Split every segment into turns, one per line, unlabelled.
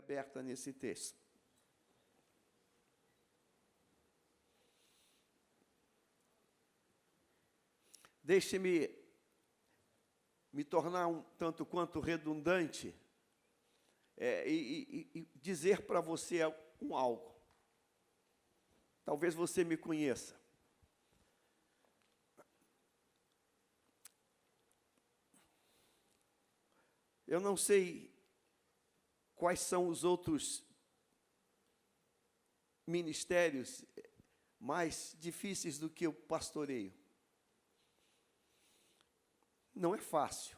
aberta nesse texto. Deixe-me me tornar um tanto quanto redundante e dizer para você algo. Talvez você me conheça. Eu não sei quais são os outros ministérios mais difíceis do que o pastoreio. Não é fácil.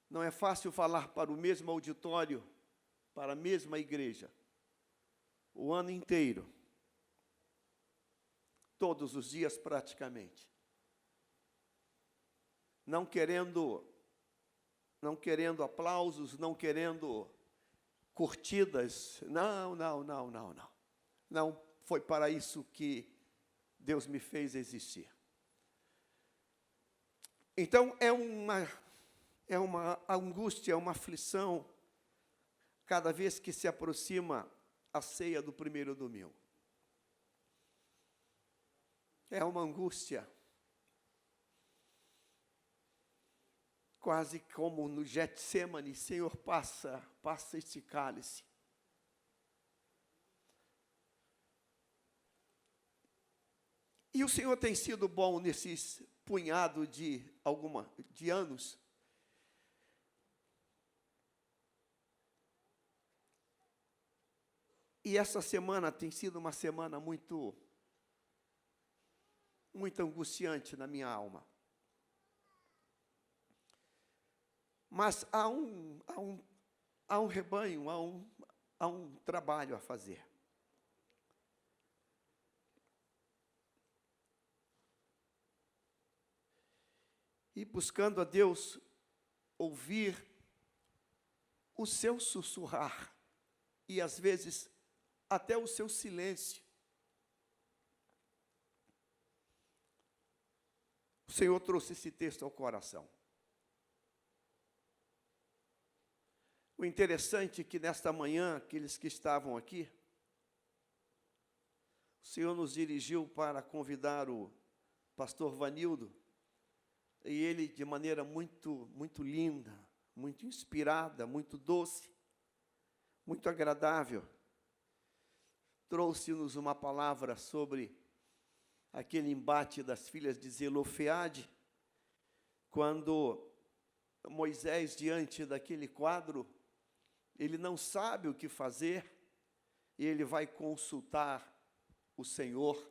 Não é fácil falar para o mesmo auditório, para a mesma igreja, o ano inteiro, todos os dias praticamente. Não querendo aplausos, não querendo curtidas. Não. Não foi para isso que Deus me fez existir. Então, é uma angústia, uma aflição, cada vez que se aproxima a ceia do primeiro domingo. É uma angústia, quase como no Getsêmani: Senhor, passa este cálice. E o Senhor tem sido bom nesses punhado de anos. E essa semana tem sido uma semana muito angustiante na minha alma. Mas há um rebanho, há um trabalho a fazer. E buscando a Deus, ouvir o seu sussurrar, e às vezes até o seu silêncio. O Senhor trouxe esse texto ao coração. O interessante é que nesta manhã, aqueles que estavam aqui, o Senhor nos dirigiu para convidar o pastor Vanildo, e ele, de maneira muito linda, muito inspirada, muito doce, muito agradável, trouxe-nos uma palavra sobre aquele embate das filhas de Zelofeade, quando Moisés, diante daquele quadro, ele não sabe o que fazer, e ele vai consultar o Senhor,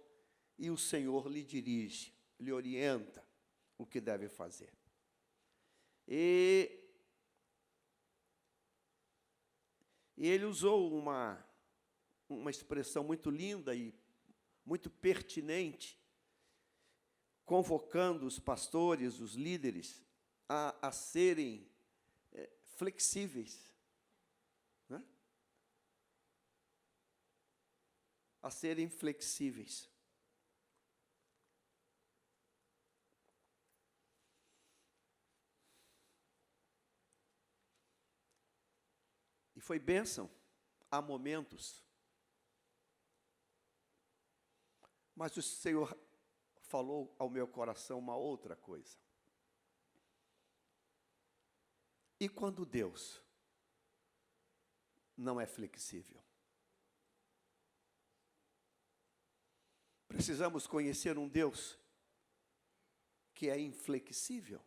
e o Senhor lhe dirige, lhe orienta o que deve fazer. E ele usou uma expressão muito linda e muito pertinente, convocando os pastores, os líderes, a serem flexíveis, né? A serem flexíveis. E foi bênção, há momentos. Mas o Senhor falou ao meu coração uma outra coisa. E quando Deus não é flexível? Precisamos conhecer um Deus que é inflexível.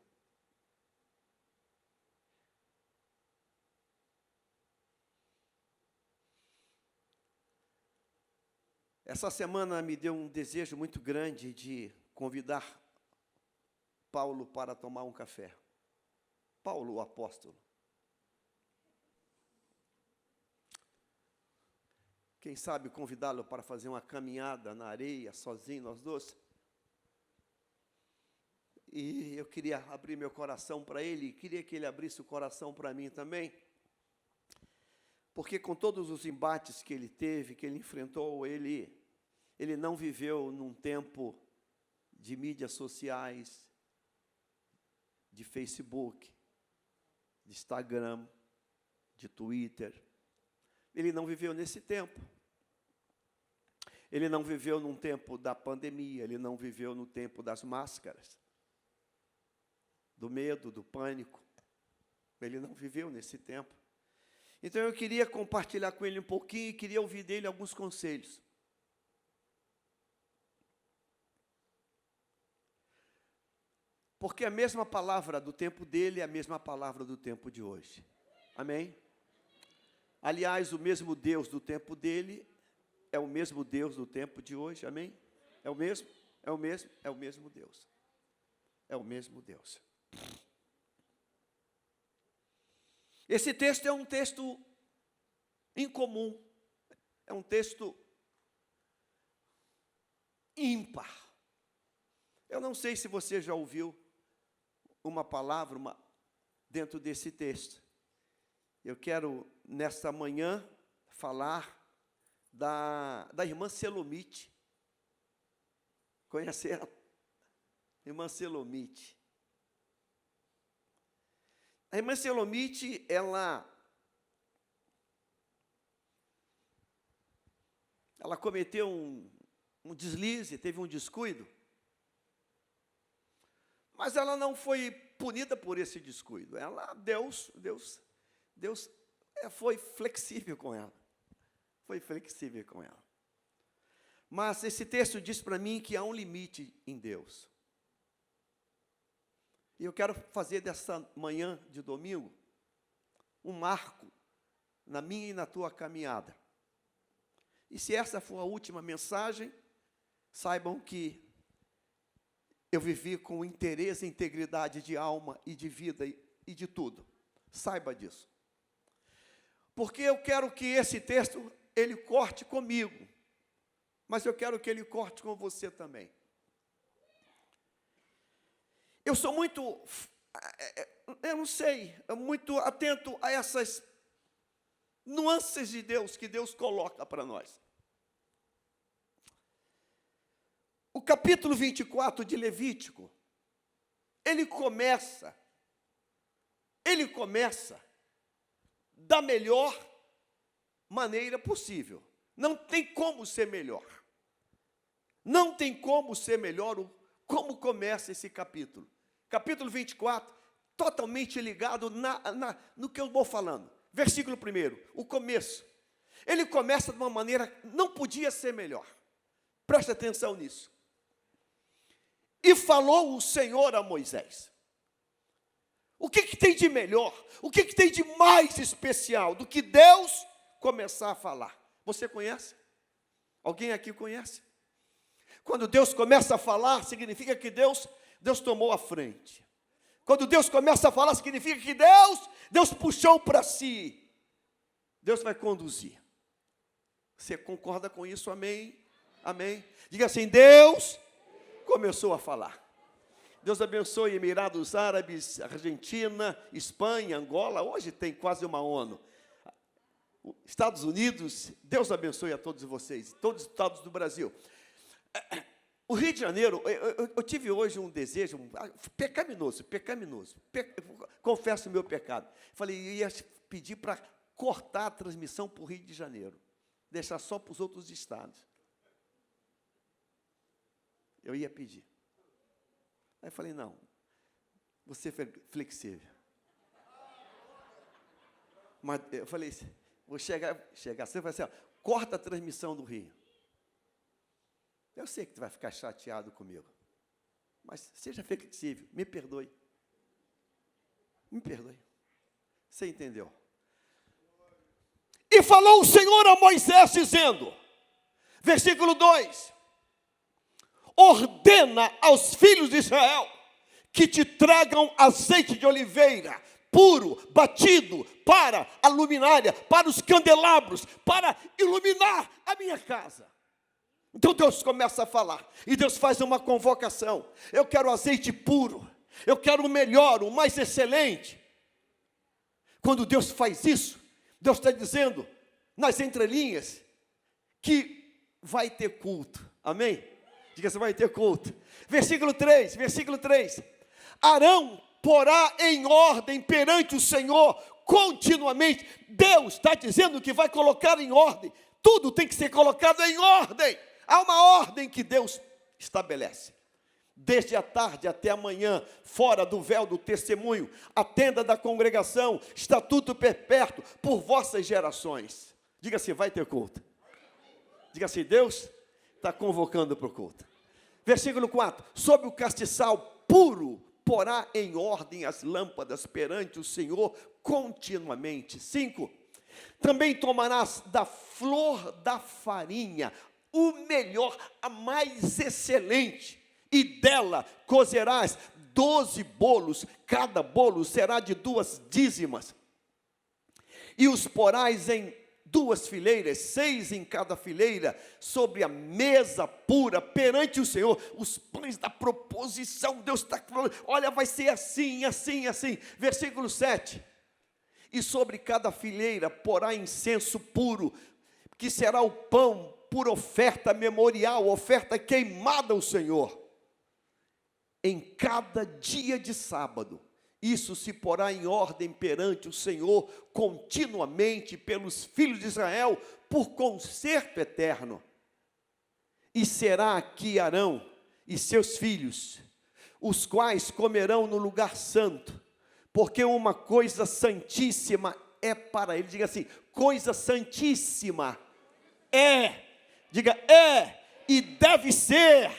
Essa semana me deu um desejo muito grande de convidar Paulo para tomar um café. Paulo, o apóstolo. Quem sabe convidá-lo para fazer uma caminhada na areia, sozinho, nós dois. E eu queria abrir meu coração para ele, queria que ele abrisse o coração para mim também. Porque com todos os embates que ele teve, que ele enfrentou, ele não viveu num tempo de mídias sociais, de Facebook, de Instagram, de Twitter. Ele não viveu nesse tempo. Ele não viveu num tempo da pandemia, ele não viveu no tempo das máscaras, do medo, do pânico. Ele não viveu nesse tempo. Então eu queria compartilhar com ele um pouquinho e queria ouvir dele alguns conselhos. Porque a mesma palavra do tempo dele é a mesma palavra do tempo de hoje. Amém? Aliás, o mesmo Deus do tempo dele é o mesmo Deus do tempo de hoje. Amém? É o mesmo? É o mesmo? É o mesmo Deus. É o mesmo Deus. Esse texto é um texto incomum. É um texto ímpar. Eu não sei se você já ouviu uma palavra dentro desse texto. Eu quero, nesta manhã, falar da irmã Selomite. Conhece ela? Irmã Selomite. A irmã Selomite, ela cometeu um deslize, teve um descuido. Mas ela não foi punida por esse descuido. Deus foi flexível com ela. Foi flexível com ela. Mas esse texto diz para mim que há um limite em Deus. E eu quero fazer dessa manhã de domingo um marco na minha e na tua caminhada. E se essa for a última mensagem, saibam que eu vivi com interesse e integridade de alma e de vida e de tudo. Saiba disso. Porque eu quero que esse texto, ele corte comigo. Mas eu quero que ele corte com você também. Eu sou muito, eu não sei, muito atento a essas nuances de Deus que Deus coloca para nós. O capítulo 24 de Levítico, ele começa da melhor maneira possível. Não tem como ser melhor. Não tem como ser melhor como começa esse capítulo. Capítulo 24, totalmente ligado no que eu vou falando. Versículo 1, o começo. Ele começa de uma maneira, não podia ser melhor. Preste atenção nisso. E falou o Senhor a Moisés. O que tem de melhor? O que tem de mais especial do que Deus começar a falar? Você conhece? Alguém aqui conhece? Quando Deus começa a falar, significa que Deus tomou a frente. Quando Deus começa a falar, significa que Deus puxou para si. Deus vai conduzir. Você concorda com isso? Amém? Amém? Diga assim, Deus começou a falar. Deus abençoe Emirados Árabes, Argentina, Espanha, Angola. Hoje tem quase uma ONU. Estados Unidos, Deus abençoe a todos vocês, todos os estados do Brasil. O Rio de Janeiro, eu tive hoje um desejo pecaminoso, confesso o meu pecado. Falei, eu ia pedir para cortar a transmissão para o Rio de Janeiro, deixar só para os outros estados. Eu ia pedir. Aí falei, não, você é flexível. Mas eu falei, vou chegar, você vai assim, ó, corta a transmissão do Rio. Eu sei que tu vai ficar chateado comigo, mas seja flexível, me perdoe. Me perdoe. Você entendeu? E falou o Senhor a Moisés, dizendo, versículo 2, ordena aos filhos de Israel que te tragam azeite de oliveira, puro, batido, para a luminária, para os candelabros, para iluminar a minha casa. Então Deus começa a falar, e Deus faz uma convocação. Eu quero azeite puro, eu quero o melhor, o mais excelente. Quando Deus faz isso, Deus está dizendo, nas entrelinhas, que vai ter culto. Amém? Diga assim, vai ter culto. Versículo 3. Arão porá em ordem perante o Senhor continuamente. Deus está dizendo que vai colocar em ordem. Tudo tem que ser colocado em ordem. Há uma ordem que Deus estabelece. Desde a tarde até amanhã, fora do véu do testemunho, a tenda da congregação, estatuto perpétuo por vossas gerações. Diga assim, vai ter culto. Diga assim, Deus está convocando para o culto. Versículo 4, sob o castiçal puro, porá em ordem as lâmpadas perante o Senhor continuamente. 5, também tomarás da flor da farinha, o melhor, a mais excelente, e dela cozerás 12 bolos, cada bolo será de 2 dízimas, e os porás em 2 fileiras, 6 em cada fileira, sobre a mesa pura, perante o Senhor, os pães da proposição. Deus está falando, olha, vai ser assim, assim, assim. Versículo 7, e sobre cada fileira porá incenso puro, que será o pão por oferta memorial, oferta queimada ao Senhor. Em cada dia de sábado, isso se porá em ordem perante o Senhor, continuamente pelos filhos de Israel, por concerto eterno. E será que Arão e seus filhos, os quais comerão no lugar santo, porque uma coisa santíssima é para ele. Diga assim, coisa santíssima é, diga, é e deve ser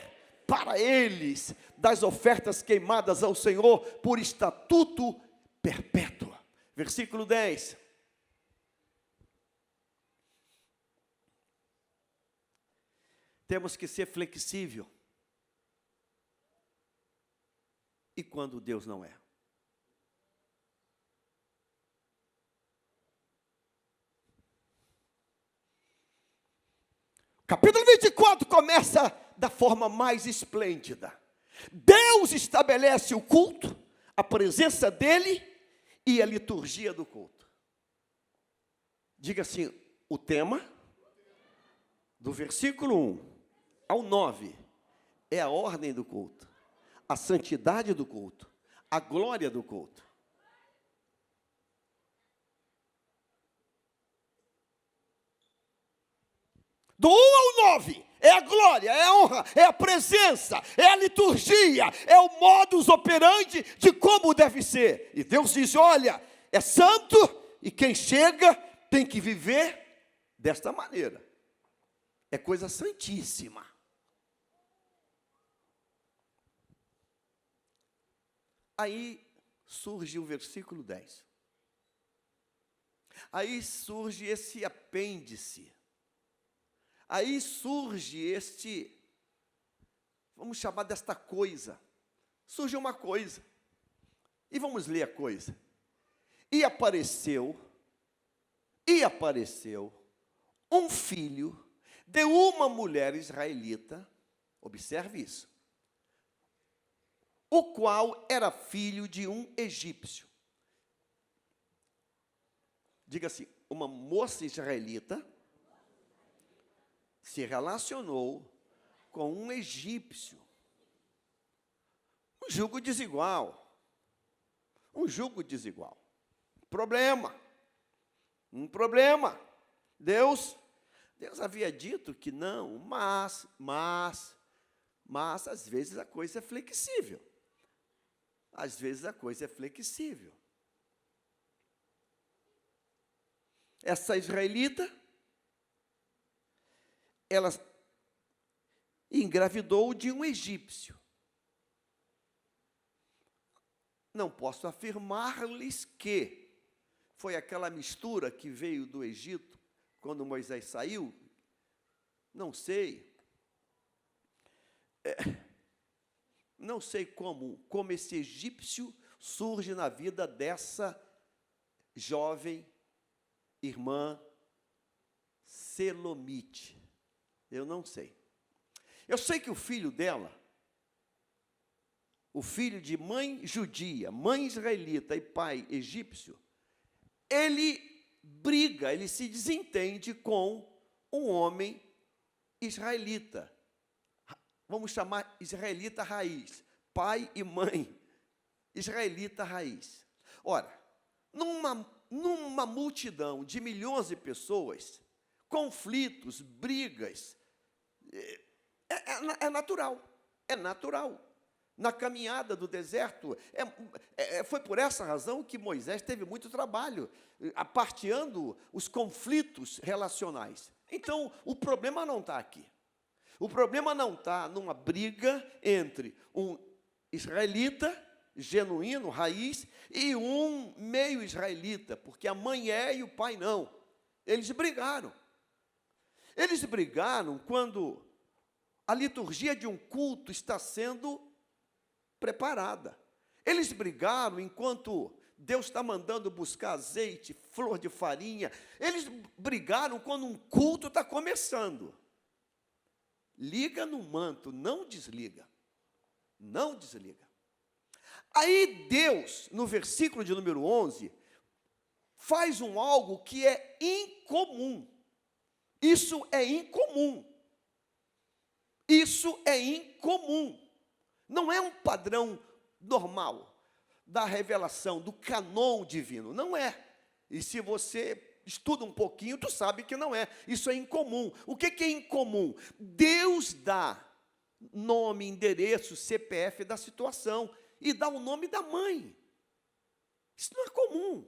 para eles, das ofertas queimadas ao Senhor, por estatuto perpétuo. Versículo 10. Temos que ser flexível. E quando Deus não é? Capítulo 24 começa da forma mais esplêndida. Deus estabelece o culto, a presença dele e a liturgia do culto. Diga assim, o tema do versículo 1 ao 9 é a ordem do culto, a santidade do culto, a glória do culto. Do 1 ao 9 é a glória, é a honra, é a presença, é a liturgia, é o modus operandi de como deve ser. E Deus diz, olha, é santo e quem chega tem que viver desta maneira. É coisa santíssima. Aí surge o versículo 10. Aí surge esse apêndice. Aí surge vamos chamar desta coisa. Surge uma coisa. E vamos ler a coisa. E apareceu um filho de uma mulher israelita, observe isso, o qual era filho de um egípcio. Diga assim, uma moça israelita se relacionou com um egípcio. Um jugo desigual. Um jugo desigual. Um problema. Deus havia dito que não, mas às vezes a coisa é flexível. Às vezes a coisa é flexível. Essa israelita, ela engravidou de um egípcio. Não posso afirmar-lhes que foi aquela mistura que veio do Egito, quando Moisés saiu. Não sei. Não sei como esse egípcio surge na vida dessa jovem irmã Selomite. Eu não sei. Eu sei que o filho dela, o filho de mãe judia, mãe israelita e pai egípcio, ele briga, ele se desentende com um homem israelita. Vamos chamar israelita raiz. Pai e mãe israelita raiz. Ora, numa multidão de milhões de pessoas, conflitos, brigas, é natural, é natural. Na caminhada do deserto, foi por essa razão que Moisés teve muito trabalho, aparteando os conflitos relacionais. Então, o problema não está aqui. O problema não está numa briga entre um israelita genuíno, raiz, e um meio israelita, porque a mãe é e o pai não. Eles brigaram. Eles brigaram quando a liturgia de um culto está sendo preparada. Eles brigaram enquanto Deus está mandando buscar azeite, flor de farinha. Eles brigaram quando um culto está começando. Liga no manto, não desliga. Não desliga. Aí Deus, no versículo de número 11, faz algo que é incomum. Isso é incomum. Isso é incomum. Não é um padrão normal da revelação, do canon divino. Não é. E se você estuda um pouquinho, tu sabe que não é. Isso é incomum. O que é incomum? Deus dá nome, endereço, CPF da situação e dá o nome da mãe. Isso não é comum.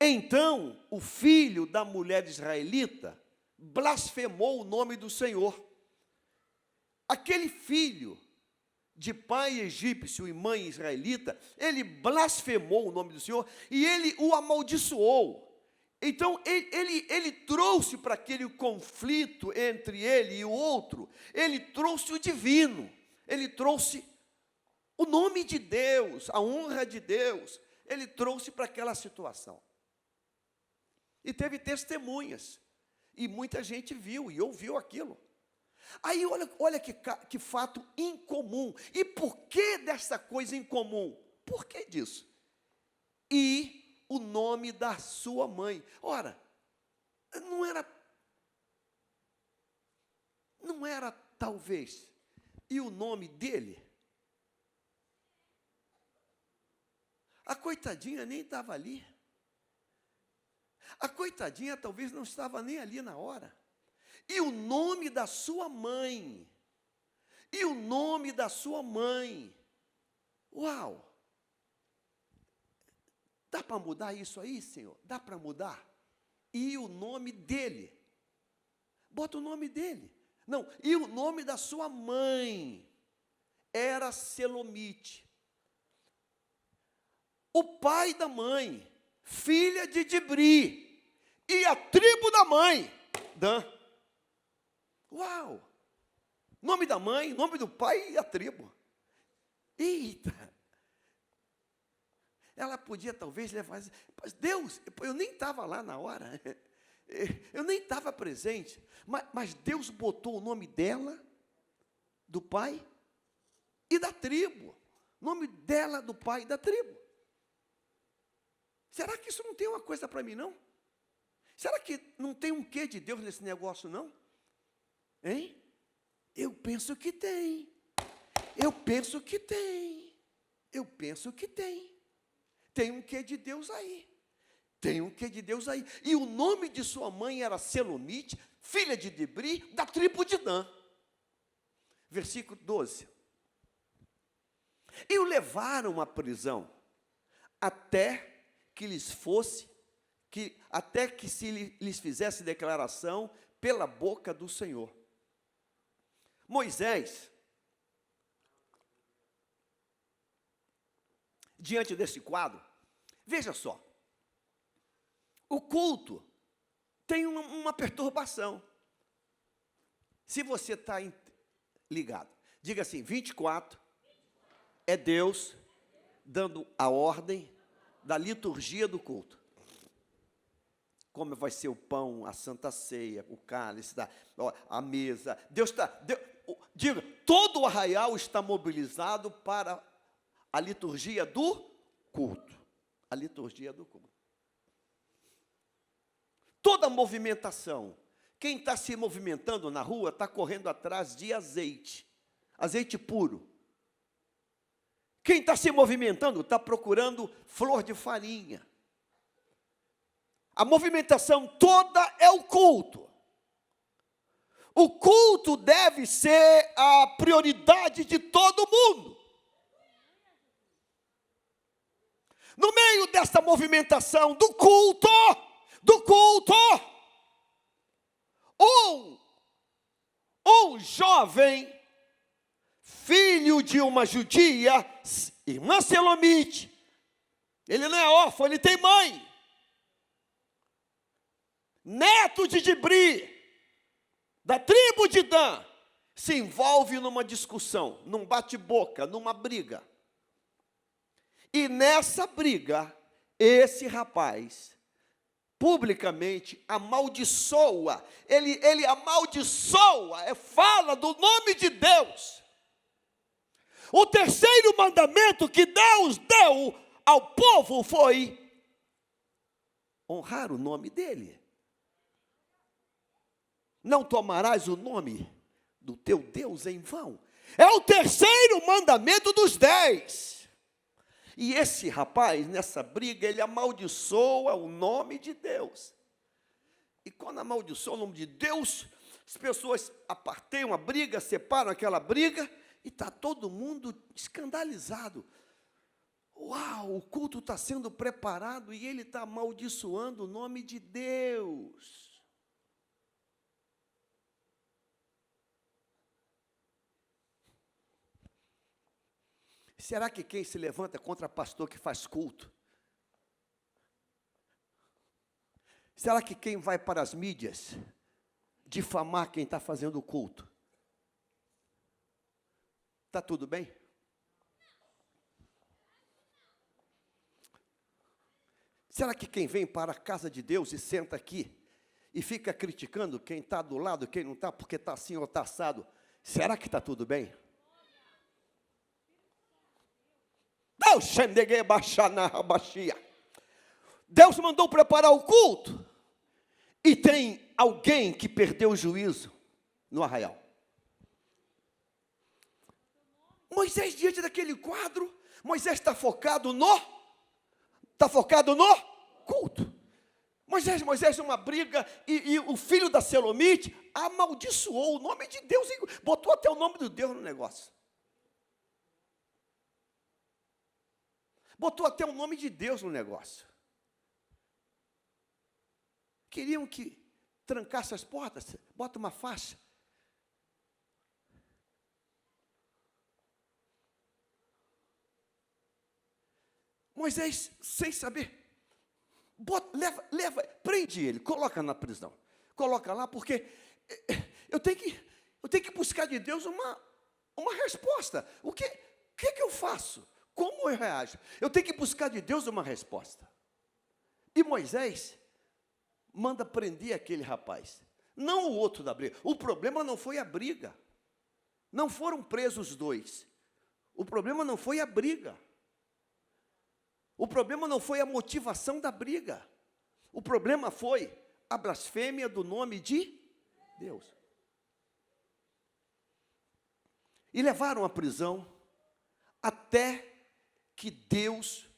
Então, o filho da mulher israelita blasfemou o nome do Senhor. Aquele filho de pai egípcio e mãe israelita, ele blasfemou o nome do Senhor e ele o amaldiçoou. Então, ele trouxe para aquele conflito entre ele e o outro, ele trouxe o divino, ele trouxe o nome de Deus, a honra de Deus, ele trouxe para aquela situação. E teve testemunhas, e muita gente viu e ouviu aquilo. Aí olha que fato incomum. E por que dessa coisa incomum? Por que disso? E o nome da sua mãe. Ora, não era talvez, e o nome dele? A coitadinha nem estava ali. A coitadinha talvez não estava nem ali na hora. E o nome da sua mãe. E o nome da sua mãe. Uau! Dá para mudar isso aí, Senhor? Dá para mudar? E o nome dele. Bota o nome dele. Não, e o nome da sua mãe era Selomite. O pai da mãe, filha de Dibri. E a tribo da mãe, Dan. Uau! Nome da mãe, nome do pai e a tribo. Eita! Ela podia talvez levar, mas Deus, eu nem estava lá na hora, eu nem estava presente, mas Deus botou o nome dela, do pai e da tribo. Nome dela, do pai e da tribo. Será que isso não tem uma coisa para mim, não? Será que não tem um quê de Deus nesse negócio, não? Hein? Eu penso que tem. Eu penso que tem. Eu penso que tem. Tem um quê de Deus aí. Tem um quê de Deus aí. E o nome de sua mãe era Selomite, filha de Dibri, da tribo de Dan. Versículo 12. E o levaram à prisão, até que lhes fizesse declaração pela boca do Senhor. Moisés, diante desse quadro, veja só, o culto tem uma perturbação. Se você está ligado, diga assim, 24 é Deus dando a ordem da liturgia do culto. Como vai ser o pão, a santa ceia, o cálice, a mesa. Diga, todo o arraial está mobilizado para a liturgia do culto. A liturgia do culto. Toda a movimentação. Quem está se movimentando na rua está correndo atrás de azeite. Azeite puro. Quem está se movimentando está procurando flor de farinha. A movimentação toda é o culto. O culto deve ser a prioridade de todo mundo. No meio dessa movimentação do culto, um jovem, filho de uma judia, irmã Selomite, ele não é órfão, ele tem mãe, neto de Dibri, da tribo de Dan, se envolve numa discussão, num bate-boca, numa briga. E nessa briga, esse rapaz publicamente amaldiçoa, ele amaldiçoa, fala do nome de Deus. O terceiro mandamento que Deus deu ao povo foi honrar o nome dele. Não tomarás o nome do teu Deus em vão. É o terceiro mandamento dos 10. E esse rapaz, nessa briga, ele amaldiçoa o nome de Deus. E quando amaldiçoa o nome de Deus, as pessoas aparteiam a briga, separam aquela briga, e está todo mundo escandalizado. Uau, o culto está sendo preparado e ele está amaldiçoando o nome de Deus. Será que quem se levanta contra pastor que faz culto? Será que quem vai para as mídias difamar quem está fazendo o culto? Está tudo bem? Será que quem vem para a casa de Deus e senta aqui e fica criticando quem está do lado, quem não está, porque está assim ou está assado, será que está tudo bem? Deus mandou preparar o culto e tem alguém que perdeu o juízo no arraial. Moisés, diante daquele quadro, Moisés está focado no culto. Moisés, uma briga, e o filho da Selomite amaldiçoou o nome de Deus, e botou até o nome de Deus no negócio. Botou até o nome de Deus no negócio. Queriam que trancasse as portas, bota uma faixa. Moisés, sem saber, prende ele, coloca na prisão. Coloca lá, porque eu tenho que buscar de Deus uma resposta. O que eu faço? Como eu reajo? Eu tenho que buscar de Deus uma resposta. E Moisés manda prender aquele rapaz. Não o outro da briga. O problema não foi a briga. Não foram presos os dois. O problema não foi a briga. O problema não foi a motivação da briga. O problema foi a blasfêmia do nome de Deus. E levaram à prisão até que Deus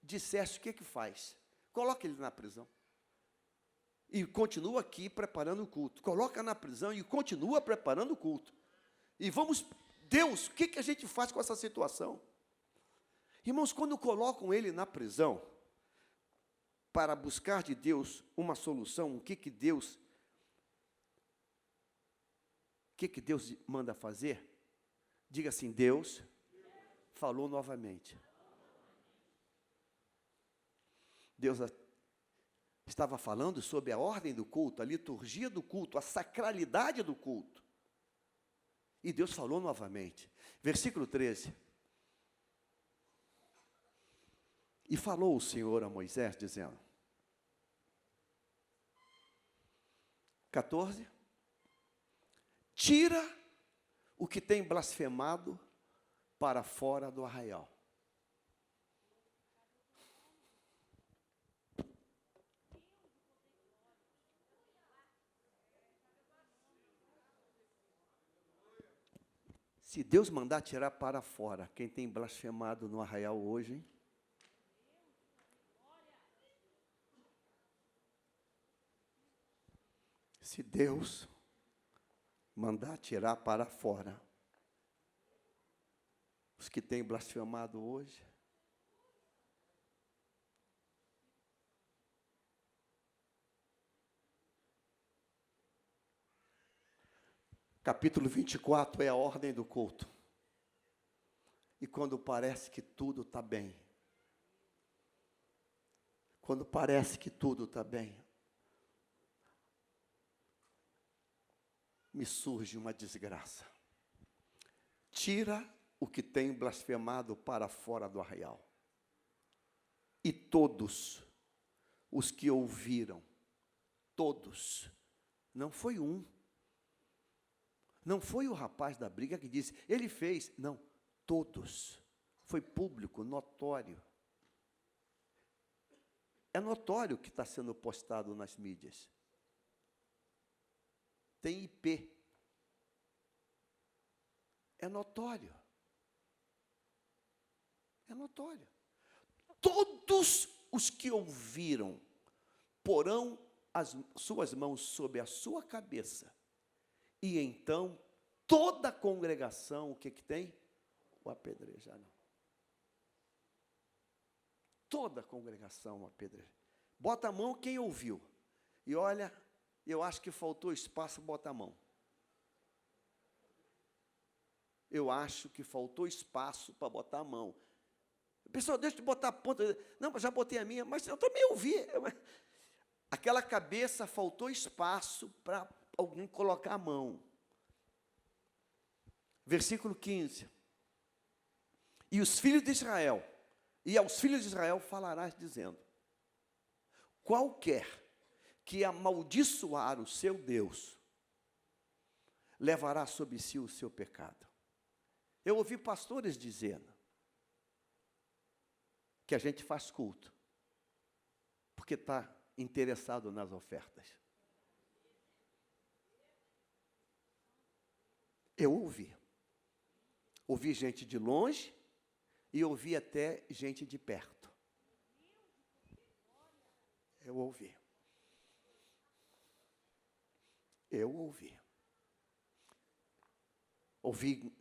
dissesse o que faz. Coloca ele na prisão. E continua aqui preparando o culto. Coloca na prisão e continua preparando o culto. E vamos, Deus, o que a gente faz com essa situação? Irmãos, quando colocam ele na prisão, para buscar de Deus uma solução, o que Deus manda fazer? Diga assim, Deus falou novamente. Deus estava falando sobre a ordem do culto, a liturgia do culto, a sacralidade do culto. E Deus falou novamente. Versículo 13. E falou o Senhor a Moisés, dizendo, 14, tira o que tem blasfemado para fora do arraial. Se Deus mandar tirar para fora quem tem blasfemado no arraial hoje, hein? Se Deus mandar tirar para fora os que têm blasfemado hoje, capítulo 24 é a ordem do culto. E quando parece que tudo está bem, quando parece que tudo está bem, me surge uma desgraça. Tira o que tem blasfemado para fora do arraial. E todos os que ouviram, todos, não foi um, não foi o rapaz da briga que disse, ele fez, não, todos, foi público, notório. É notório que está sendo postado nas mídias. Tem IP. É notório. É notório. Todos os que ouviram porão as suas mãos sobre a sua cabeça. E então, toda a congregação, o que tem? O apedrejarão. Toda a congregação o apedrejarão. Bota a mão quem ouviu. E olha, eu acho que faltou espaço, bota a mão. Eu acho que faltou espaço para botar a mão. Pessoal, deixa eu botar a ponta. Não, já botei a minha, mas eu também ouvi. Aquela cabeça faltou espaço para alguém colocar a mão. Versículo 15. E os filhos de Israel, e aos filhos de Israel falarás dizendo, qualquer que amaldiçoar o seu Deus, levará sobre si o seu pecado. Eu ouvi pastores dizendo que a gente faz culto porque está interessado nas ofertas. Eu ouvi gente de longe e ouvi até gente de perto. Eu ouvi. Ouvi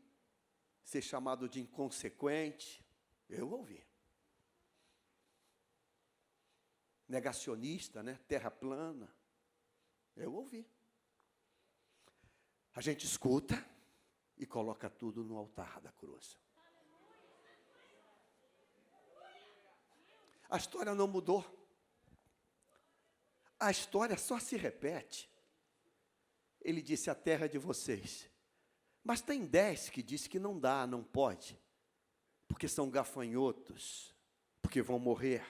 ser chamado de inconsequente. Eu ouvi. Negacionista, né? Terra plana. Eu ouvi. A gente escuta e coloca tudo no altar da cruz. A história não mudou. A história só se repete. Ele disse, a terra é de vocês. Mas tem 10 que disse que não dá, não pode. Porque são gafanhotos. Porque vão morrer.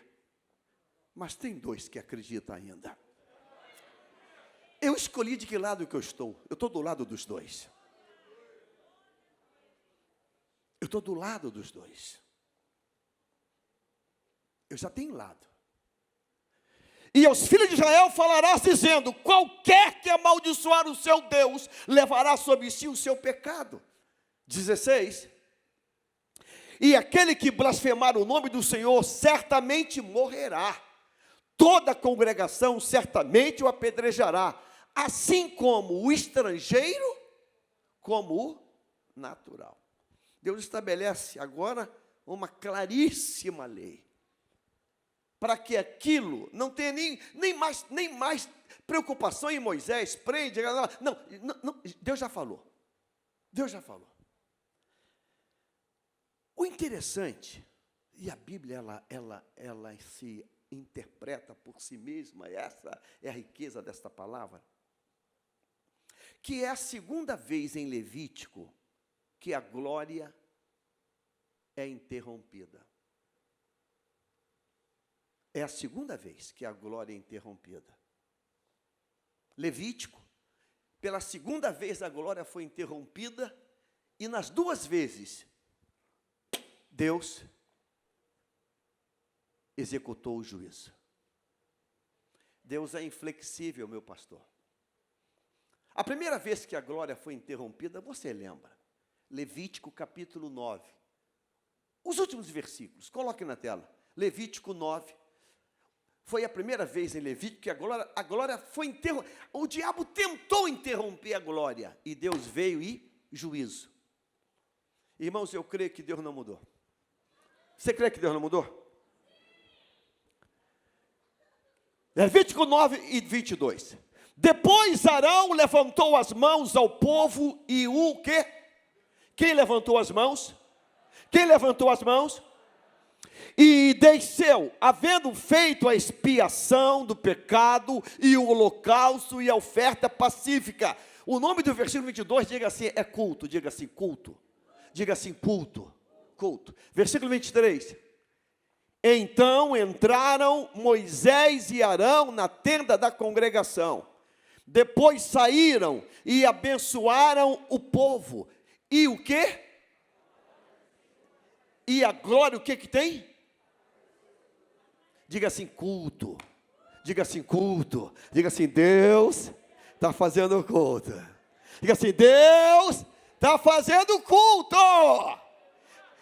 Mas tem 2 que acreditam ainda. Eu escolhi de que lado que eu estou. Eu estou do lado dos 2. Eu estou do lado dos 2. Eu já tenho lado. E aos filhos de Israel falarás dizendo, qualquer que amaldiçoar o seu Deus, levará sobre si o seu pecado. 16. E aquele que blasfemar o nome do Senhor, certamente morrerá. Toda a congregação certamente o apedrejará, assim como o estrangeiro, como o natural. Deus estabelece agora uma claríssima lei, para que aquilo não tenha nem mais preocupação em Moisés, prende, não, Deus já falou. Deus já falou. O interessante, e a Bíblia, ela se interpreta por si mesma, essa é a riqueza desta palavra, que é a segunda vez em Levítico que a glória é interrompida. É a segunda vez que a glória é interrompida. Levítico, pela segunda vez a glória foi interrompida, e nas 2 vezes, Deus executou o juízo. Deus é inflexível, meu pastor. A primeira vez que a glória foi interrompida, você lembra? Levítico capítulo 9. Os últimos versículos, coloque na tela. Levítico 9. Foi a primeira vez em Levítico que a glória foi interrompida. O diabo tentou interromper a glória. E Deus veio e juízo. Irmãos, eu creio que Deus não mudou. Você crê que Deus não mudou? Levítico 9 e 22. Depois Arão levantou as mãos ao povo e o quê? Quem levantou as mãos? Quem levantou as mãos? E desceu, havendo feito a expiação do pecado e o holocausto e a oferta pacífica. O nome do versículo 22, diga assim, é culto. Diga assim, culto. Diga assim, culto. Culto. Versículo 23. Então entraram Moisés e Arão na tenda da congregação. Depois saíram e abençoaram o povo. E o quê? E a glória, o que que tem? Diga assim, culto. Diga assim, culto. Diga assim, Deus está fazendo culto. Diga assim, Deus está fazendo culto.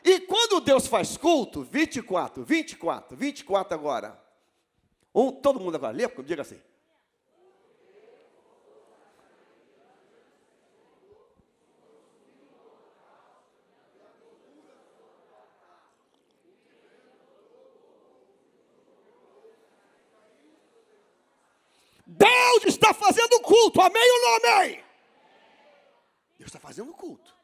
E quando Deus faz culto, 24 agora. Todo mundo agora, lê comigo, diga assim. Deus está fazendo culto, amém ou não amém? Deus está fazendo culto.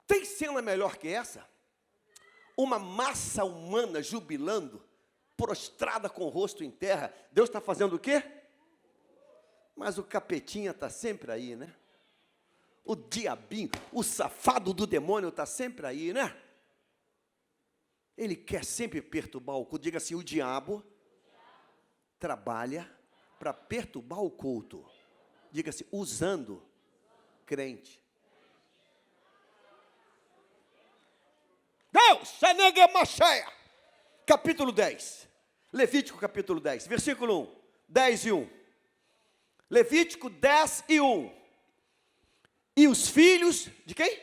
Tem cena melhor que essa? Uma massa humana jubilando, prostrada com o rosto em terra. Deus está fazendo o quê? Mas o capetinha está sempre aí, né? O diabinho, o safado do demônio está sempre aí, né? Ele quer sempre perturbar o culto. Diga assim, o diabo trabalha para perturbar o culto. Diga-se, usando crente. Deus, capítulo 10. Levítico capítulo 10, versículo 1. 10 e 1. Levítico 10 e 1. E os filhos de quem?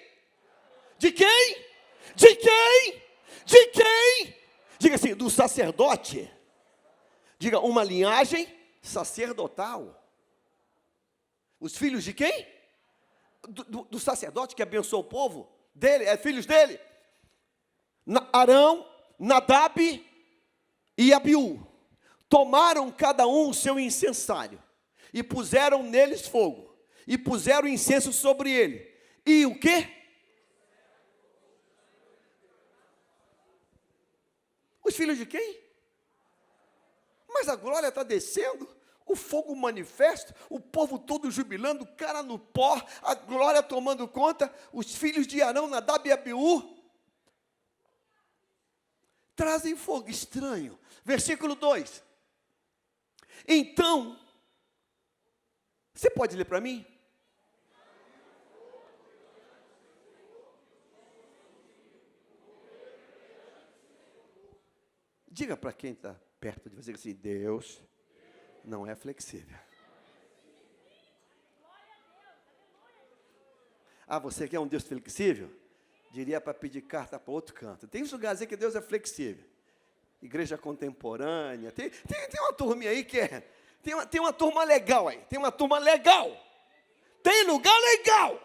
De quem? De quem? De quem? Diga assim, do sacerdote. Diga, uma linhagem sacerdotal. Os filhos de quem? Do sacerdote que abençoou o povo. Dele, filhos dele. Arão, Nadab e Abiú. Tomaram cada um o seu incensário. E puseram neles fogo. E puseram incenso sobre ele. E o quê? Os filhos de quem? Mas a glória está descendo, o fogo manifesto, o povo todo jubilando, cara no pó, a glória tomando conta, os filhos de Arão, Nadab e Abiú, trazem fogo estranho. Versículo 2. Então, você pode ler para mim? Diga para quem está perto de você assim, Deus não é flexível. Ah, você quer um Deus flexível? Diria para pedir carta para outro canto. Tem uns lugares aí que Deus é flexível. Igreja contemporânea. Tem uma turminha aí que é. Tem uma turma legal aí. Tem uma turma legal. Tem lugar legal.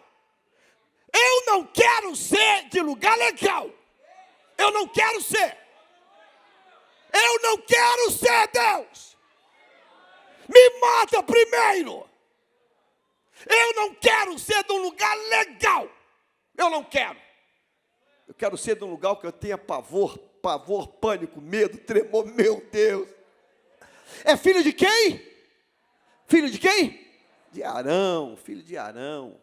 Eu não quero ser de lugar legal. Eu não quero ser. Eu não quero ser Deus. Me mata primeiro. Eu não quero ser de um lugar legal. Eu não quero. Eu quero ser de um lugar que eu tenha pavor, pânico, medo, tremor. Meu Deus. É filho de quem? Filho de quem? De Arão, filho de Arão.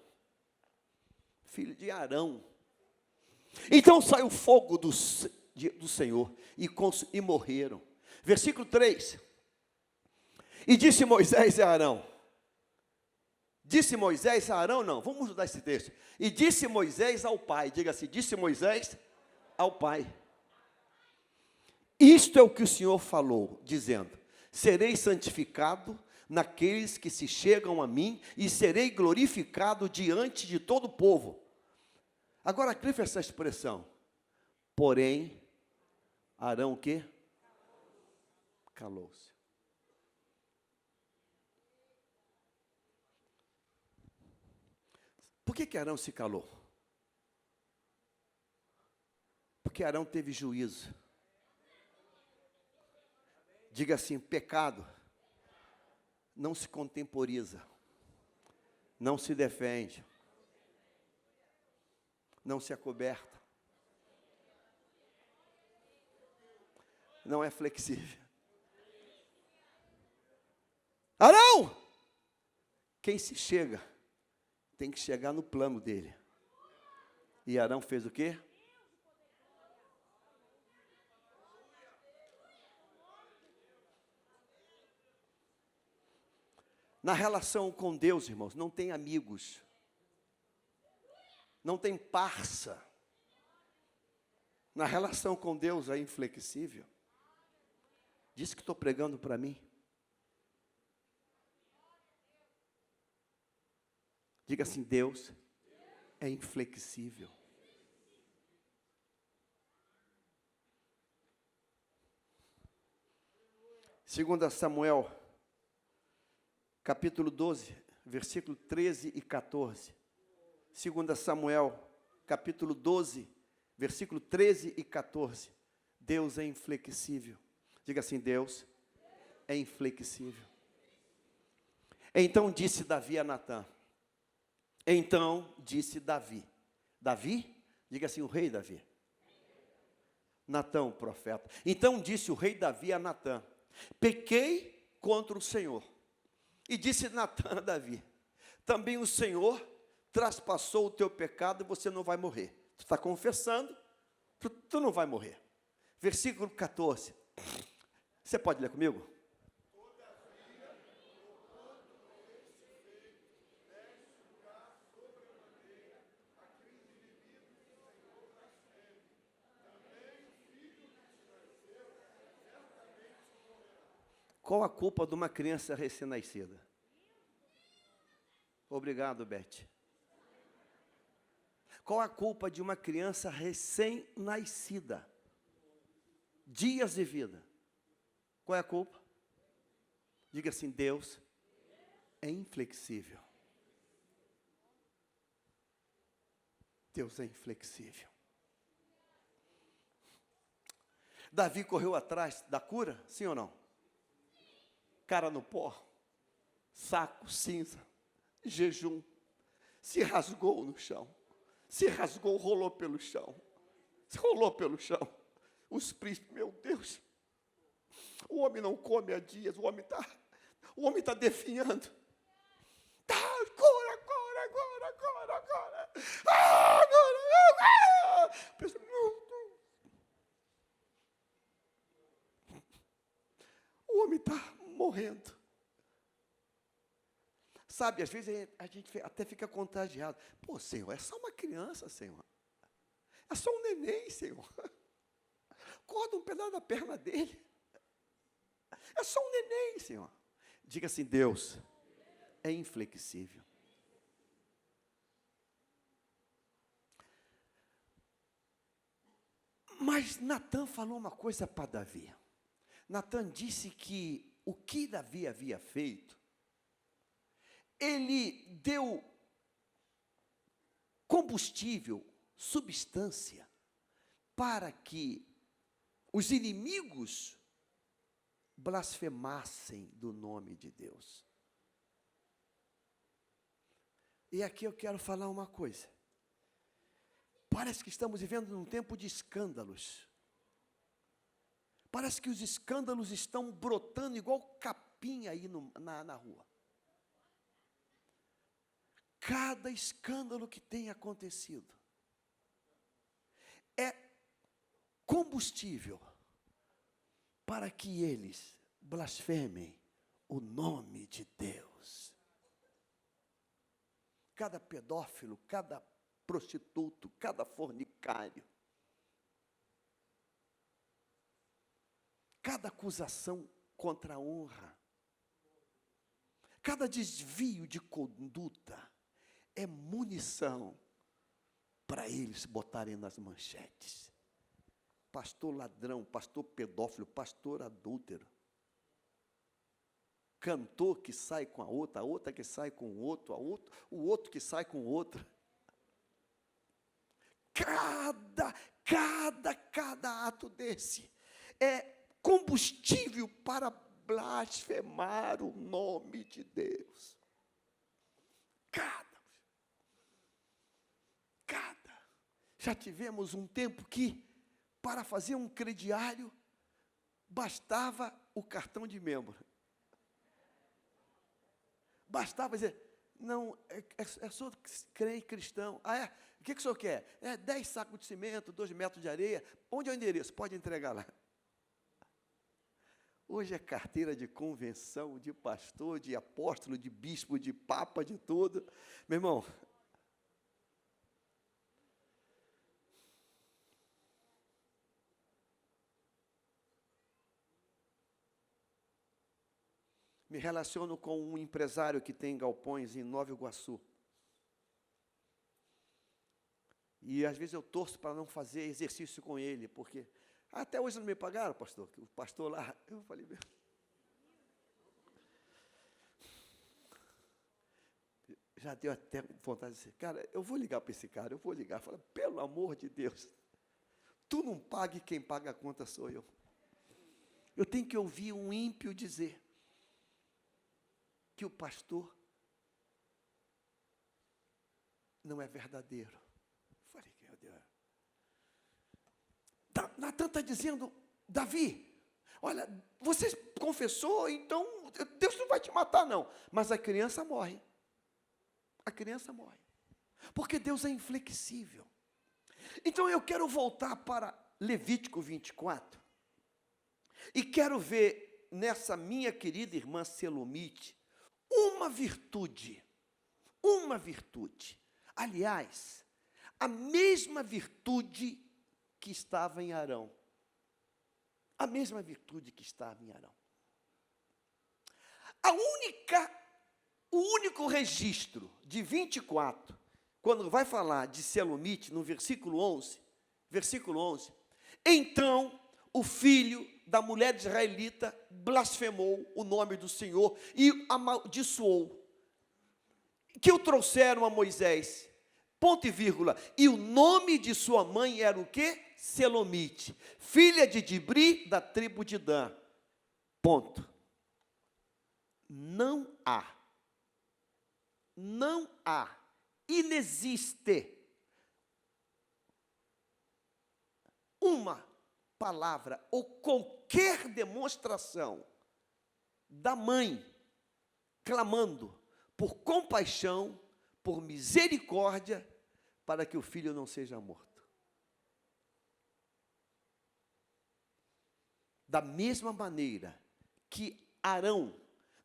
Filho de Arão. Então saiu fogo do Senhor e morreram. Versículo 3. E disse Moisés a Arão. Disse Moisés a Arão, não, vamos mudar esse texto. E disse Moisés ao pai, diga assim, disse Moisés ao pai. Isto é o que o Senhor falou, dizendo, serei santificado naqueles que se chegam a mim e serei glorificado diante de todo o povo. Agora, grife essa expressão. Porém, Arão o quê? calou-se. Por que Arão se calou? Porque Arão teve juízo. Diga assim: pecado não se contemporiza, não se defende, não se acoberta, não é flexível. Arão! Quem se chega, tem que chegar no plano dele. E Arão fez o quê? Na relação com Deus, irmãos, não tem amigos, não tem parça. Na relação com Deus é inflexível. Diz que estou pregando para mim. Diga assim: Deus é inflexível. Segunda Samuel, capítulo 12, versículo 13 e 14. Segunda Samuel, capítulo 12, versículo 13 e 14. Deus é inflexível. Diga assim: Deus é inflexível. Então disse Davi a Natã. Então disse Davi. Davi? Diga assim: o rei Davi. Natã, o profeta. Então disse o rei Davi a Natã: pequei contra o Senhor. E disse Natã a Davi: também o Senhor traspassou o teu pecado e você não vai morrer. Tu está confessando, tu não vai morrer. Versículo 14. Você pode ler comigo? Qual a culpa de uma criança recém-nascida? Obrigado, Beth. Qual a culpa de uma criança recém-nascida? Dias de vida. Qual é a culpa? Diga assim: Deus é inflexível. Deus é inflexível. Davi correu atrás da cura, sim ou não? Cara no pó, saco, cinza, jejum, se rasgou no chão, se rasgou, rolou pelo chão, os príncipes, meu Deus, o homem não come há dias, o homem está definhando, cura, agora, o homem está morrendo. Sabe, às vezes a gente até fica contagiado. Pô, Senhor, é só uma criança, Senhor. É só um neném, Senhor. Corta um pedaço da perna dele. É só um neném, Senhor. Diga assim: Deus é inflexível. Mas Natã falou uma coisa para Davi. Natã disse que o que Davi havia feito, ele deu combustível, substância, para que os inimigos blasfemassem do nome de Deus. E aqui eu quero falar uma coisa. Parece que estamos vivendo num tempo de escândalos. Parece que os escândalos estão brotando igual capim aí na rua. Cada escândalo que tem acontecido é combustível para que eles blasfemem o nome de Deus. Cada pedófilo, cada prostituto, cada fornicário, cada acusação contra a honra, cada desvio de conduta é munição para eles botarem nas manchetes. Pastor ladrão, pastor pedófilo, pastor adúltero. cantor que sai com a outra que sai com o outro que sai com o outro. Cada ato desse é combustível para blasfemar o nome de Deus. Cada. Já tivemos um tempo que, para fazer um crediário, bastava o cartão de membro. Bastava dizer, não, eu sou crente cristão. Ah, é? O que o senhor quer? 10 sacos de cimento, 2 metros de areia. Onde é o endereço? Pode entregar lá. Hoje é carteira de convenção, de pastor, de apóstolo, de bispo, de papa, de tudo. Meu irmão, me relaciono com um empresário que tem galpões em Nova Iguaçu. E às vezes eu torço para não fazer exercício com ele, porque até hoje não me pagaram, pastor. O pastor lá, eu falei, já deu até vontade de dizer, cara, eu vou ligar para esse cara, eu vou ligar. Fala, pelo amor de Deus, tu não pague, quem paga a conta sou eu. Eu tenho que ouvir um ímpio dizer que o pastor não é verdadeiro. Eu falei, meu Deus. Natan está dizendo, Davi, olha, você confessou, então Deus não vai te matar, não. Mas a criança morre. A criança morre. Porque Deus é inflexível. Então eu quero voltar para Levítico 24. E quero ver nessa minha querida irmã Selomite uma virtude. Aliás, a mesma virtude que estava em Arão. A mesma virtude que estava em Arão. O único registro de 24, quando vai falar de Selomite, no versículo 11, então o filho da mulher israelita blasfemou o nome do Senhor e amaldiçoou, que o trouxeram a Moisés, ponto e vírgula, e o nome de sua mãe era o quê? Selomite, filha de Dibri, da tribo de Dan, ponto. Não há, inexiste uma palavra ou qualquer demonstração da mãe clamando por compaixão, por misericórdia, para que o filho não seja morto. Da mesma maneira que Arão,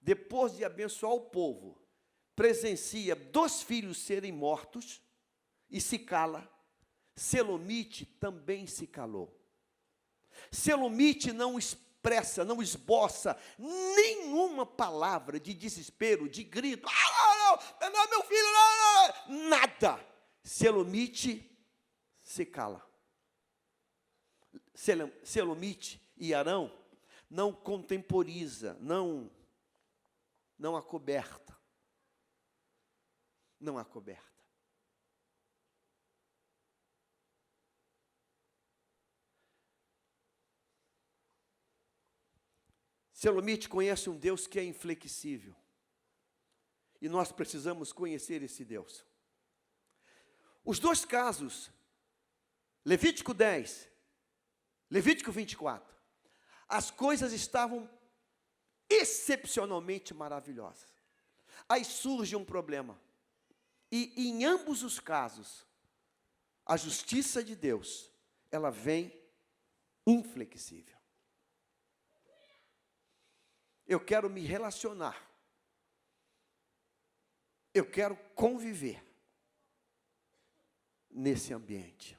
depois de abençoar o povo, presencia 2 filhos serem mortos e se cala, Selomite também se calou. Selomite não expressa, não esboça nenhuma palavra de desespero, de grito, não é meu filho, não, nada. Selomite se cala. Selomite e Arão não contemporiza, não acoberta. Não acoberta. Selomite conhece um Deus que é inflexível. E nós precisamos conhecer esse Deus. Os 2 casos, Levítico 10, Levítico 24, as coisas estavam excepcionalmente maravilhosas. Aí surge um problema. E em ambos os casos, a justiça de Deus, ela vem inflexível. Eu quero me relacionar. Eu quero conviver nesse ambiente.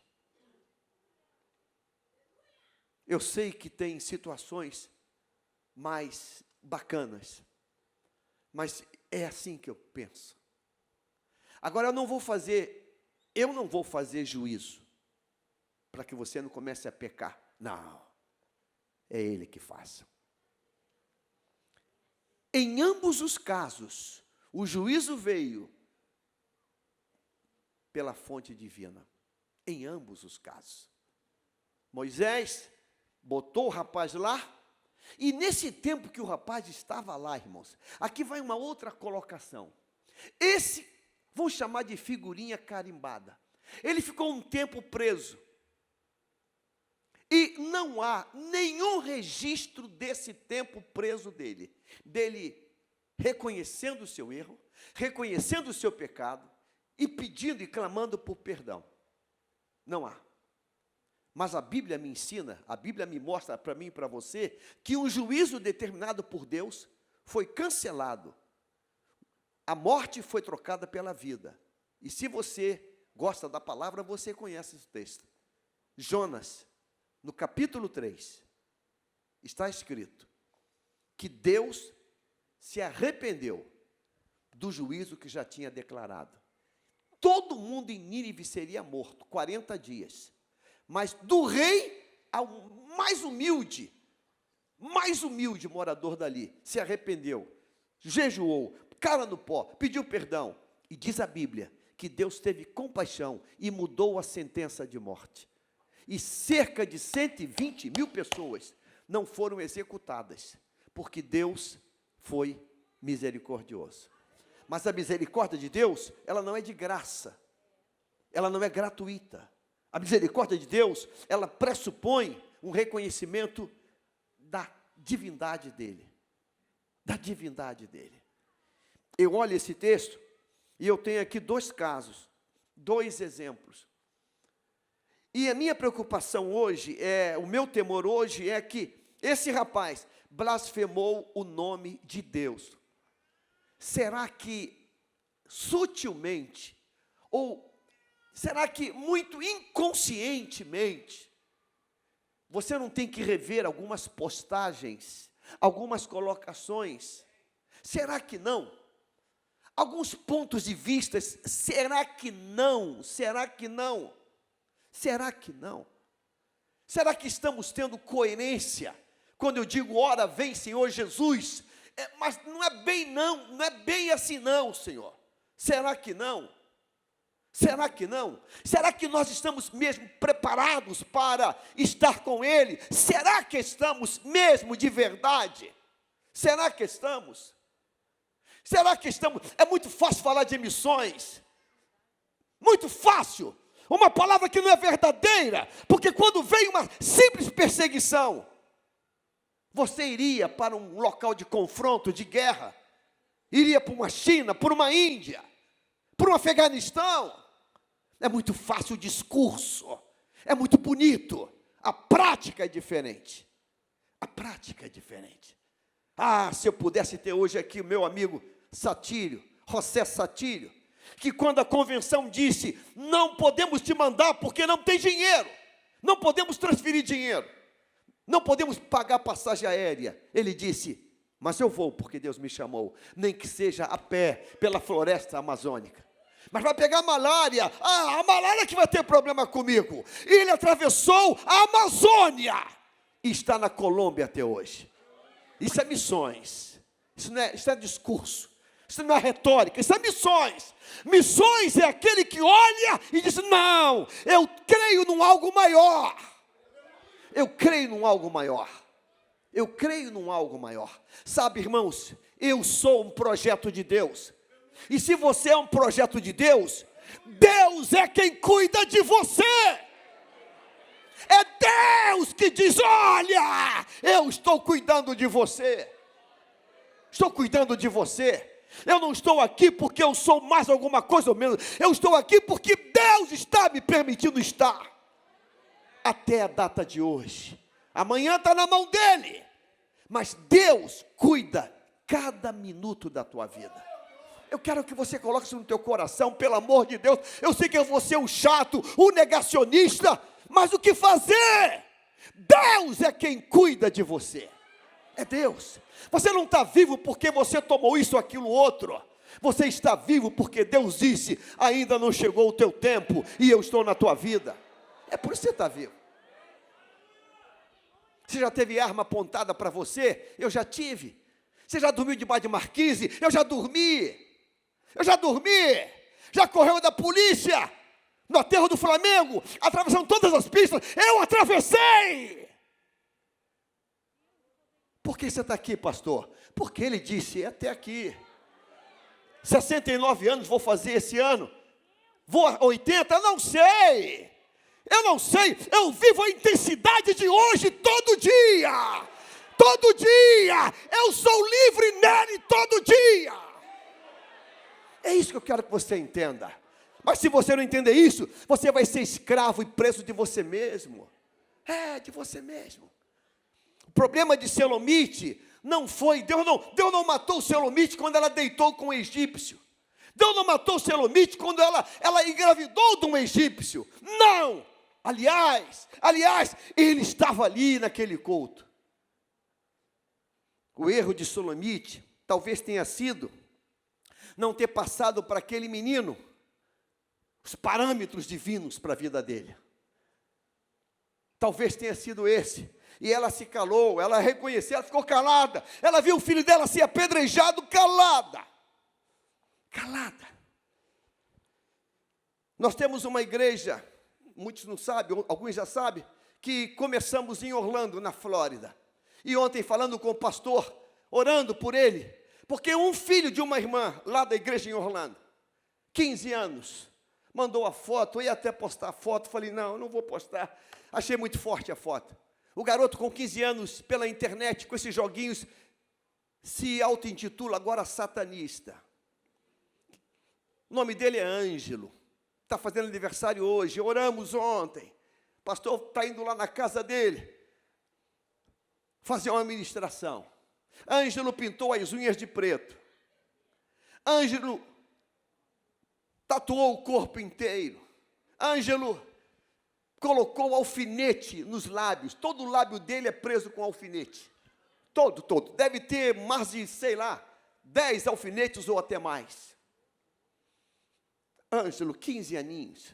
Eu sei que tem situações mais bacanas, mas é assim que eu penso. Agora eu não vou fazer juízo para que você não comece a pecar. Não, é Ele que faça. Em ambos os casos, o juízo veio pela fonte divina. Em ambos os casos. Moisés botou o rapaz lá, e nesse tempo que o rapaz estava lá, irmãos, aqui vai uma outra colocação. Esse, vou chamar de figurinha carimbada. Ele ficou um tempo preso. E não há nenhum registro desse tempo preso dele. Dele reconhecendo o seu erro, reconhecendo o seu pecado e pedindo e clamando por perdão. Não há. Mas a Bíblia me ensina, a Bíblia me mostra para mim e para você, que um juízo determinado por Deus foi cancelado. A morte foi trocada pela vida. E se você gosta da palavra, você conhece esse texto. Jonas, no capítulo 3, está escrito que Deus se arrependeu do juízo que já tinha declarado. Todo mundo em Nínive seria morto, 40 dias. Mas do rei ao mais humilde morador dali, se arrependeu, jejuou, cara no pó, pediu perdão. E diz a Bíblia que Deus teve compaixão e mudou a sentença de morte. E cerca de 120 mil pessoas não foram executadas, porque Deus foi misericordioso. Mas a misericórdia de Deus, ela não é de graça, ela não é gratuita. A misericórdia de Deus, ela pressupõe um reconhecimento da divindade dele. Da divindade dele. Eu olho esse texto e eu tenho aqui dois casos, dois exemplos. E a minha preocupação hoje, o meu temor hoje é que esse rapaz blasfemou o nome de Deus. Será que sutilmente, ou será que muito inconscientemente, você não tem que rever algumas postagens, algumas colocações? Será que não? Alguns pontos de vista, será que não? Será que não? Será que não? Será que estamos tendo coerência? Quando eu digo, ora vem Senhor Jesus, mas não é bem não, não é bem assim não, Senhor. Será que não? Será que não? Será que nós estamos mesmo preparados para estar com Ele? Será que estamos mesmo de verdade? Será que estamos? Será que estamos? É muito fácil falar de missões. Muito fácil. Uma palavra que não é verdadeira. Porque quando vem uma simples perseguição, você iria para um local de confronto, de guerra. Iria para uma China, para uma Índia, para um Afeganistão. É muito fácil o discurso, é muito bonito. A prática é diferente. A prática é diferente. Ah, se eu pudesse ter hoje aqui o meu amigo Satírio, José Satírio, que quando a convenção disse, não podemos te mandar porque não tem dinheiro, não podemos transferir dinheiro, não podemos pagar passagem aérea, ele disse, mas eu vou porque Deus me chamou, nem que seja a pé pela floresta amazônica. Mas vai pegar malária, a malária que vai ter problema comigo. E ele atravessou a Amazônia e está na Colômbia até hoje. Isso é missões, isso é discurso, isso não é retórica, isso é missões. Missões é aquele que olha e diz, não, eu creio num algo maior. Eu creio num algo maior. Eu creio num algo maior. Sabe, irmãos, eu sou um projeto de Deus. E se você é um projeto de Deus, Deus é quem cuida de você. É Deus que diz, olha, eu estou cuidando de você. Estou cuidando de você. Eu não estou aqui porque eu sou mais alguma coisa ou menos. Eu estou aqui porque Deus está me permitindo estar. Até a data de hoje. Amanhã está na mão dele. Mas Deus cuida cada minuto da tua vida. Eu quero que você coloque isso no teu coração, pelo amor de Deus. Eu sei que eu vou ser o chato, o negacionista, mas o que fazer? Deus é quem cuida de você. É Deus. Você não está vivo porque você tomou isso, aquilo, outro. Você está vivo porque Deus disse, ainda não chegou o teu tempo e eu estou na tua vida. É por isso que você está vivo. Você já teve arma apontada para você? Eu já tive. Você já dormiu debaixo de marquise? Eu já dormi. Já correu da polícia no aterro do Flamengo, atravessando todas as pistas. Eu atravessei. Por que você está aqui, pastor? Porque ele disse, é até aqui. 69 anos vou fazer esse ano. Vou a 80? Eu não sei. Eu vivo a intensidade de hoje todo dia. Todo dia. Eu sou livre nele todo dia. É isso que eu quero que você entenda. Mas se você não entender isso, você vai ser escravo e preso de você mesmo. De você mesmo. O problema de Selomite não foi, Deus não matou Selomite quando ela deitou com o egípcio. Deus não matou Selomite quando ela engravidou de um egípcio. Não! Aliás, ele estava ali naquele culto. O erro de Selomite talvez tenha sido não ter passado para aquele menino os parâmetros divinos para a vida dele. Talvez tenha sido esse. E ela se calou, ela reconheceu, ela ficou calada. Ela viu o filho dela ser apedrejado, calada. Nós temos uma igreja, muitos não sabem, alguns já sabem, que começamos em Orlando, na Flórida. E ontem, falando com o pastor, orando por ele, porque um filho de uma irmã lá da igreja em Orlando, 15 anos, mandou a foto, eu ia até postar a foto, falei, não vou postar, achei muito forte a foto. O garoto com 15 anos, pela internet, com esses joguinhos, se auto-intitula agora satanista. O nome dele é Ângelo, está fazendo aniversário hoje, oramos ontem. O pastor está indo lá na casa dele, fazer uma ministração. Ângelo pintou as unhas de preto. Ângelo tatuou o corpo inteiro. Ângelo colocou alfinete nos lábios. Todo o lábio dele é preso com alfinete. Todo. Deve ter mais de, 10 alfinetes ou até mais. Ângelo, 15 aninhos.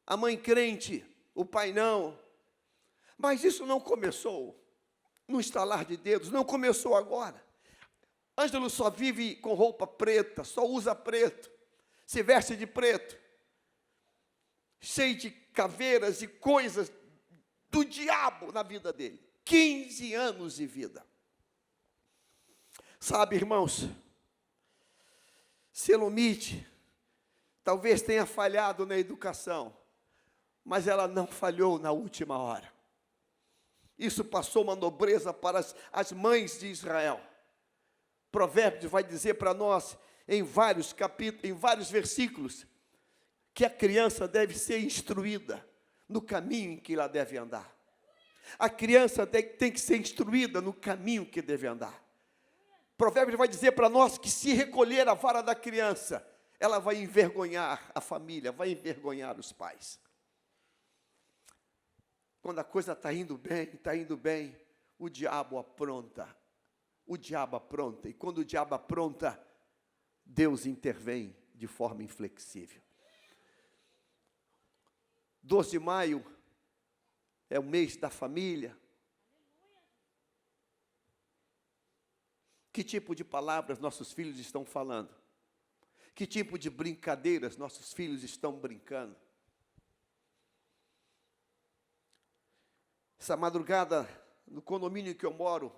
A mãe crente, o pai não. Mas isso não começou no estalar de dedos, não começou agora. Ângelo só vive com roupa preta, só usa preto, se veste de preto, cheio de caveiras e coisas do diabo na vida dele. 15 anos de vida. Sabe, irmãos, Selomite talvez tenha falhado na educação, mas ela não falhou na última hora. Isso passou uma nobreza para as mães de Israel. Provérbios vai dizer para nós, em vários capítulos, em vários versículos, que a criança deve ser instruída no caminho em que ela deve andar. A criança tem que ser instruída no caminho que deve andar. Provérbios vai dizer para nós que se recolher a vara da criança, ela vai envergonhar a família, vai envergonhar os pais. Quando a coisa está indo bem, o diabo apronta. E quando o diabo apronta, Deus intervém de forma inflexível. 12 de maio é o mês da família. Que tipo de palavras nossos filhos estão falando? Que tipo de brincadeiras nossos filhos estão brincando? Essa madrugada, no condomínio que eu moro,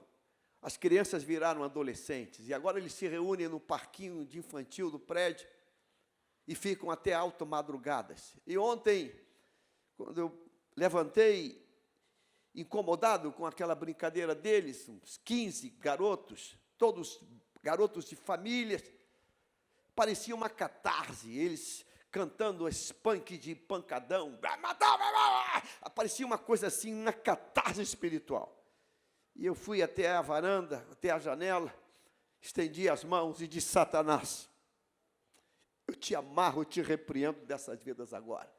as crianças viraram adolescentes. E agora eles se reúnem no parquinho de infantil do prédio e ficam até altas madrugadas. E ontem, quando eu levantei, incomodado com aquela brincadeira deles, uns 15 garotos, todos garotos de famílias, parecia uma catarse, eles cantando esse punk de pancadão, parecia uma coisa assim, uma catarse espiritual. E eu fui até a varanda, até a janela, estendi as mãos e disse, Satanás, eu te amarro, eu te repreendo dessas vidas agora.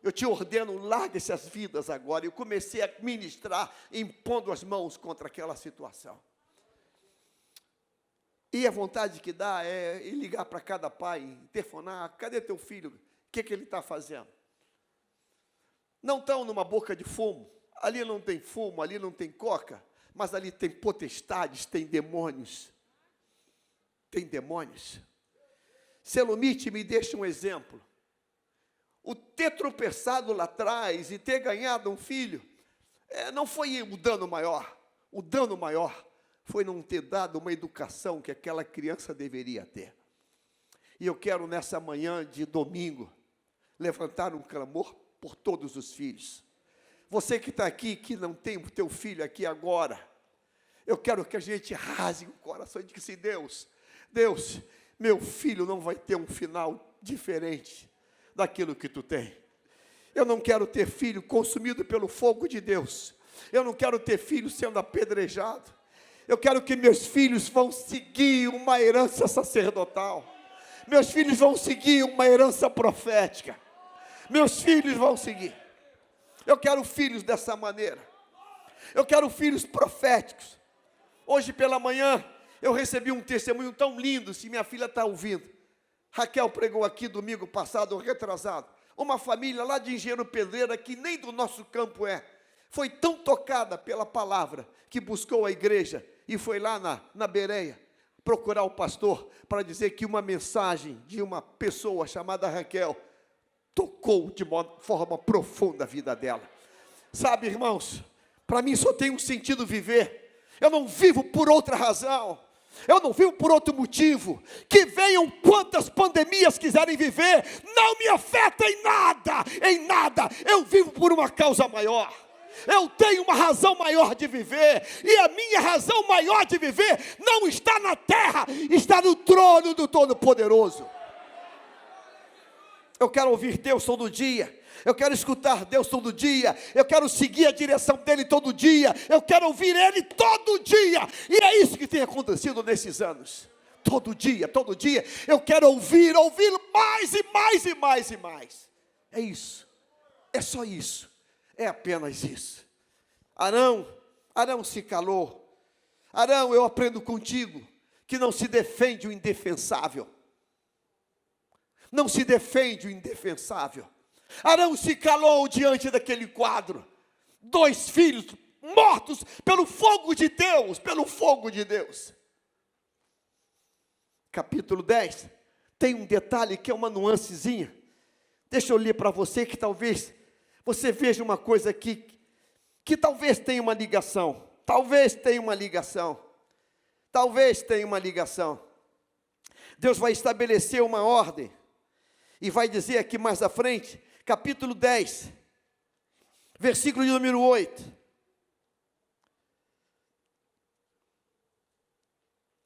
Eu te ordeno, larga essas vidas agora. Eu comecei a ministrar, impondo as mãos contra aquela situação. E a vontade que dá é ligar para cada pai, interfonar, cadê teu filho? O que ele está fazendo? Não estão numa boca de fumo, ali não tem fumo, ali não tem coca, mas ali tem potestades, tem demônios. Tem demônios. Selomite me deixa um exemplo. O ter tropeçado lá atrás e ter ganhado um filho, não foi o dano maior. O dano maior foi não ter dado uma educação que aquela criança deveria ter. E eu quero, nessa manhã de domingo, levantar um clamor por todos os filhos. Você que está aqui, que não tem o teu filho aqui agora, eu quero que a gente rasgue o coração e diga assim: Deus, meu filho não vai ter um final diferente daquilo que tu tem. Eu não quero ter filho consumido pelo fogo de Deus. Eu não quero ter filho sendo apedrejado. Eu quero que meus filhos vão seguir uma herança sacerdotal. Meus filhos vão seguir uma herança profética. Meus filhos vão seguir. Eu quero filhos dessa maneira. Eu quero filhos proféticos. Hoje pela manhã, eu recebi um testemunho tão lindo, se minha filha está ouvindo. Raquel pregou aqui domingo passado, retrasado. Uma família lá de Engenheiro Pedreira, que nem do nosso campo é. Foi tão tocada pela palavra, que buscou a igreja e foi lá na Bereia procurar o pastor para dizer que uma mensagem de uma pessoa chamada Raquel tocou de forma profunda a vida dela. Sabe, irmãos, para mim só tem um sentido viver. Eu não vivo por outra razão. Eu não vivo por outro motivo. Que venham quantas pandemias quiserem viver, não me afeta em nada. Eu vivo por uma causa maior. Eu tenho uma razão maior de viver, e a minha razão maior de viver não está na terra, está no trono do Todo-Poderoso. Eu quero ouvir Deus todo dia, eu quero escutar Deus todo dia, eu quero seguir a direção dEle todo dia, eu quero ouvir Ele todo dia, e é isso que tem acontecido nesses anos. Todo dia, eu quero ouvir mais e mais. É isso, é só isso. É apenas isso. Arão se calou. Arão, eu aprendo contigo que não se defende o indefensável. Não se defende o indefensável. Arão se calou diante daquele quadro. 2 filhos mortos pelo fogo de Deus. Capítulo 10, tem um detalhe que é uma nuancezinha. Deixa eu ler para você que talvez você veja uma coisa aqui, que talvez tenha uma ligação. Deus vai estabelecer uma ordem, e vai dizer aqui mais à frente, capítulo 10, versículo de número 8.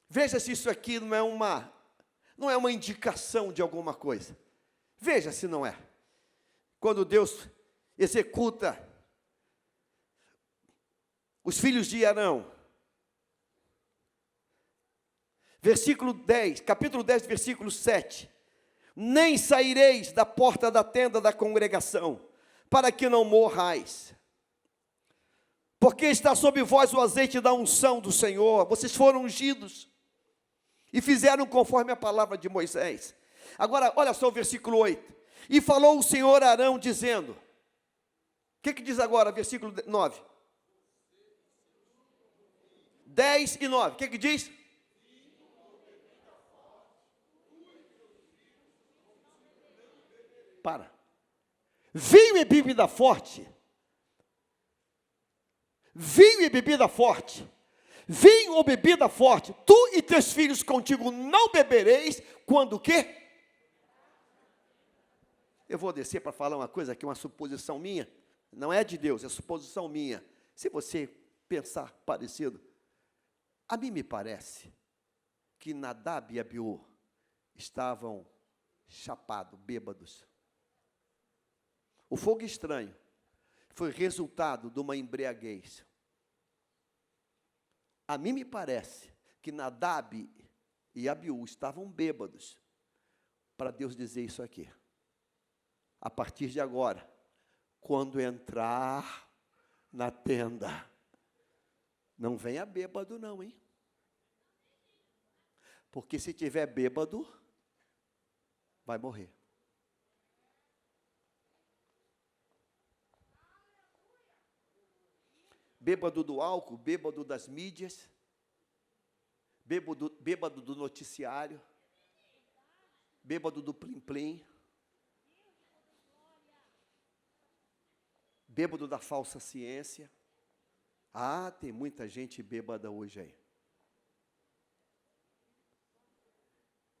Veja se isso aqui não é uma indicação de alguma coisa. Veja se não é. Quando Deus executa os filhos de Arão, capítulo 10, versículo 7, nem saireis da porta da tenda da congregação, para que não morrais, porque está sobre vós o azeite da unção do Senhor, vocês foram ungidos, e fizeram conforme a palavra de Moisés. Agora, olha só o versículo 8, e falou o Senhor a Arão, dizendo, o que diz agora, versículo 9? 10 e 9, o que diz? Para. Vinho e bebida forte. Vinho ou bebida forte. Tu e teus filhos contigo não bebereis. Quando o quê? Eu vou descer para falar uma coisa aqui, uma suposição minha. Não é de Deus, é suposição minha. Se você pensar parecido, a mim me parece que Nadab e Abiú estavam chapados, bêbados. O fogo estranho foi resultado de uma embriaguez. A mim me parece que Nadab e Abiú estavam bêbados, para Deus dizer isso aqui. A partir de agora, quando entrar na tenda, não venha bêbado não, hein? Porque se tiver bêbado, vai morrer. bêbado do álcool, bêbado das mídias, bêbado do noticiário, bêbado do plim-plim, bêbado da falsa ciência. Ah, tem muita gente bêbada hoje aí.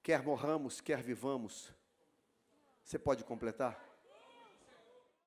Quer morramos, quer vivamos. Você pode completar?